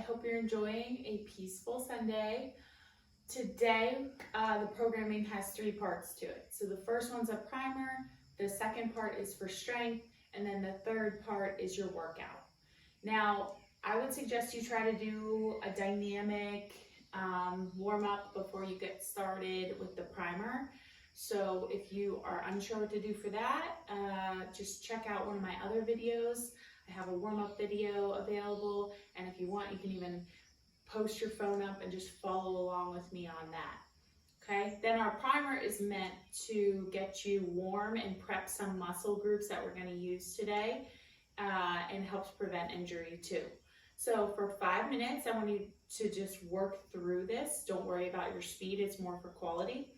hope you're enjoying a peaceful Sunday. Today, the programming has 3 parts to it. So the first one's a primer, the second part is for strength, and then the third part is your workout. Now, I would suggest you try to do a dynamic warm-up before you get started with the primer. So if you are unsure what to do for that, just check out one of my other videos. I have a warm-up video available, and if you want, you can even post your phone up and just follow along with me on that. Okay, then our primer is meant to get you warm and prep some muscle groups that we're going to use today, and helps prevent injury too. So for 5 minutes, I want you to just work through this. Don't worry about your speed, it's more for quality.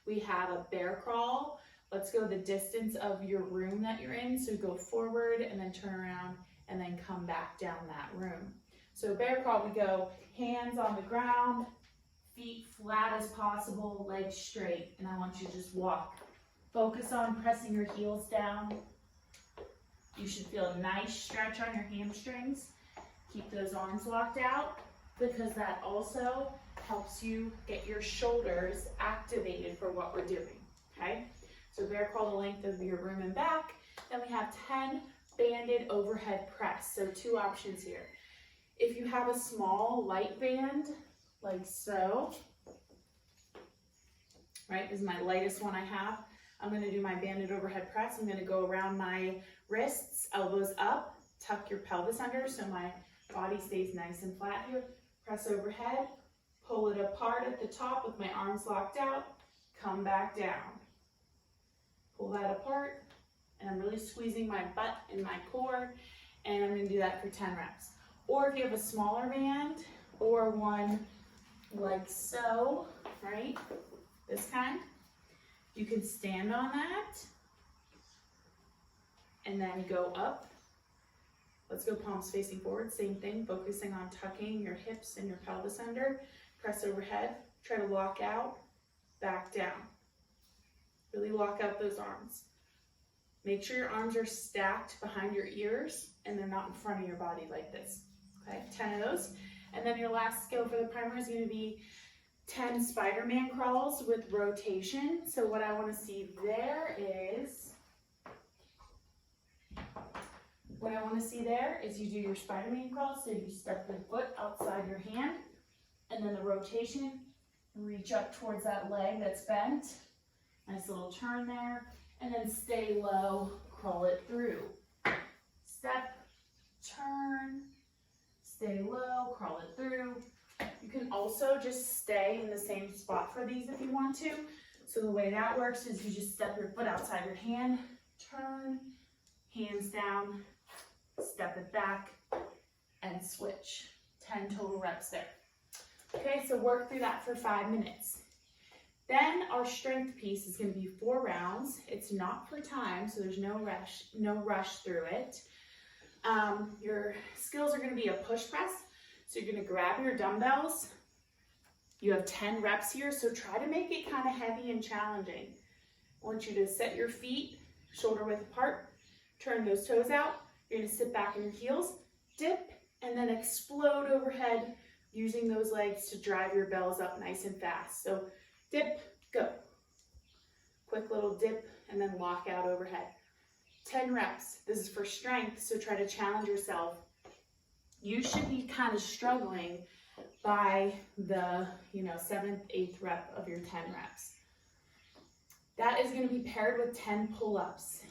We have a bear crawl. Let's go the distance of your room that you're in. So go forward and then turn around and then come back down that room. So bear crawl, we go hands on the ground, feet flat as possible, legs straight. And I want you to just walk. Focus on pressing your heels down. You should feel a nice stretch on your hamstrings. Keep those arms locked out because that also helps you get your shoulders activated for what we're doing, okay? So bear crawl the length of your room and back. Then we have 10 banded overhead press. So 2 options here. If you have a small light band, like so, right, this is my lightest one I have. I'm gonna do my banded overhead press. I'm gonna go around my wrists, elbows up, tuck your pelvis under so my body stays nice and flat here. Press overhead, pull it apart at the top with my arms locked out, come back down. Pull that apart, and I'm really squeezing my butt and my core, and I'm gonna do that for 10 reps. Or if you have a smaller band, or one like so, right, this kind, you can stand on that, and then go up. Let's go palms facing forward, same thing, focusing on tucking your hips and your pelvis under. Press overhead, try to lock out, back down. Really lock out those arms. Make sure your arms are stacked behind your ears and they're not in front of your body like this. Okay, 10 of those. And then your last skill for the primer is going to be 10 Spiderman crawls with rotation. So what I want to see there is, you do your Spiderman crawl. So you step your foot outside your hand, and then the rotation, reach up towards that leg that's bent. Nice little turn there, and then stay low, crawl it through. Step, turn, stay low, crawl it through. You can also just stay in the same spot for these if you want to. So the way that works is you just step your foot outside your hand, turn, hands down, step it back, and switch. 10 total reps there. Okay, so work through that for 5 minutes. Then our strength piece is going to be 4 rounds. It's not for time, so there's no rush through it. Your skills are going to be a push press. So you're going to grab your dumbbells. You have 10 reps here, so try to make it kind of heavy and challenging. I want you to set your feet shoulder width apart, turn those toes out. You're going to sit back in your heels, dip, and then explode overhead using those legs to drive your bells up nice and fast. So dip, go. Quick little dip, and then lock out overhead. 10 reps. This is for strength, so try to challenge yourself. You should be kind of struggling by the 7th, 8th rep of your 10 reps. That is going to be paired with 10 pull-ups.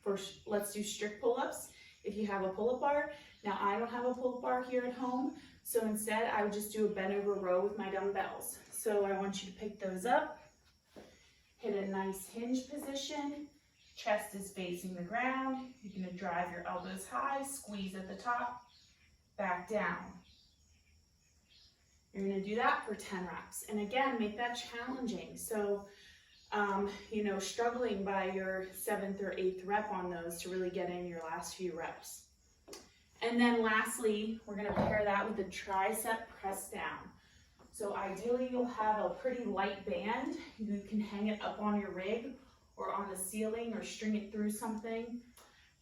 First, let's do strict pull-ups. If you have a pull-up bar, now I don't have a pull-up bar here at home, so instead I would just do a bent over row with my dumbbells. So I want you to pick those up, hit a nice hinge position, chest is facing the ground. You're going to drive your elbows high, squeeze at the top, back down. You're going to do that for 10 reps. And again, make that challenging. So, struggling by your 7th or 8th rep on those to really get in your last few reps. And then lastly, we're going to pair that with the tricep press down. So ideally, you'll have a pretty light band. You can hang it up on your rig or on the ceiling or string it through something.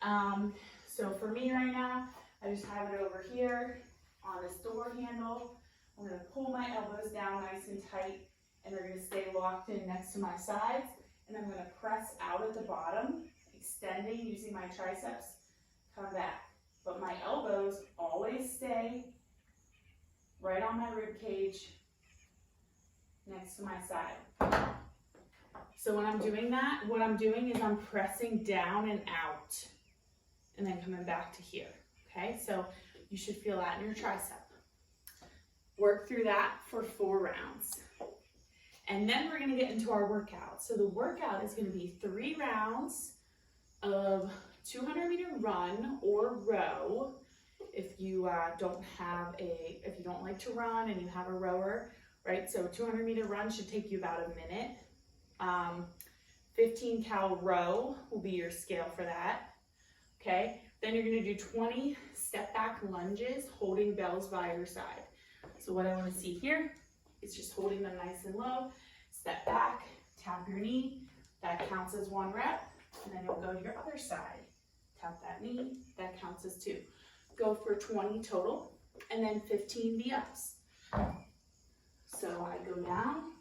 So for me right now, I just have it over here. on this door handle. I'm going to pull my elbows down nice and tight, and they're going to stay locked in next to my sides. And I'm going to press out at the bottom, extending using my triceps, come back. But my elbows always stay right on my rib cage next to my side. So when I'm doing that, what I'm doing is I'm pressing down and out and then coming back to here, okay? So you should feel that in your tricep. Work through that for 4 rounds. And then we're gonna get into our workout. So the workout is gonna be 3 rounds of 200-meter run or row. If you if you don't like to run and you have a rower, right? So 200-meter run should take you about a minute. 15 cal row will be your scale for that, okay? Then you're gonna do 20 step back lunges holding bells by your side. So what I wanna see here is just holding them nice and low, step back, tap your knee, that counts as 1 rep, and then you'll go to your other side. Tap that knee, that counts as 2. Go for 20 total, and then 15 V-ups. So I go down.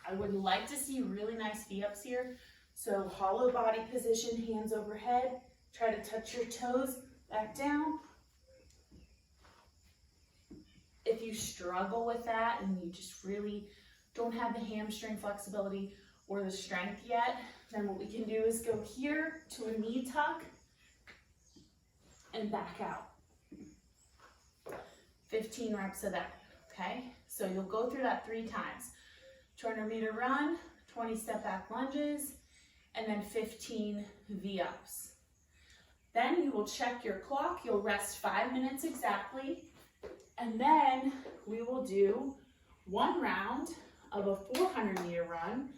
I would like to see really nice V-ups here. So hollow body position, hands overhead. Try to touch your toes back down. If you struggle with that and you just really don't have the hamstring flexibility or the strength yet, then what we can do is go here to a knee tuck and back out. 15 reps of that, okay? So you'll go through that 3 times. 200-meter run, 20 step back lunges, and then 15 V-ups. Then you will check your clock. You'll rest 5 minutes exactly, and then we will do 1 round of a 400-meter run.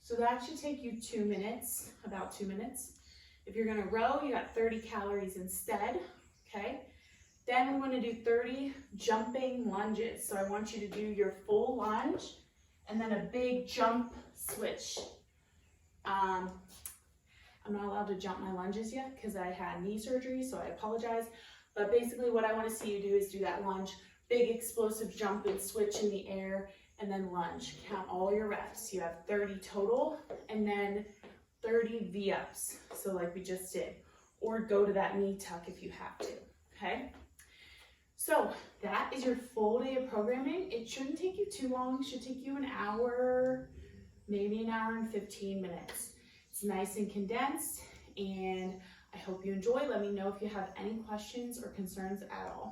So that should take you 2 minutes, about 2 minutes. If you're gonna row, you got 30 calories instead, okay? Then we're gonna do 30 jumping lunges. So I want you to do your full lunge and then a big jump switch. I'm not allowed to jump my lunges yet because I had knee surgery, so I apologize. But basically what I wanna see you do is do that lunge, big explosive jump and switch in the air, and then lunge. Count all your reps. You have 30 total, and then 30 V-ups, so like we just did. Or go to that knee tuck if you have to, okay? So that is your full day of programming. It shouldn't take you too long. It should take you an hour, maybe an hour and 15 minutes. It's nice and condensed, and I hope you enjoy. Let me know if you have any questions or concerns at all.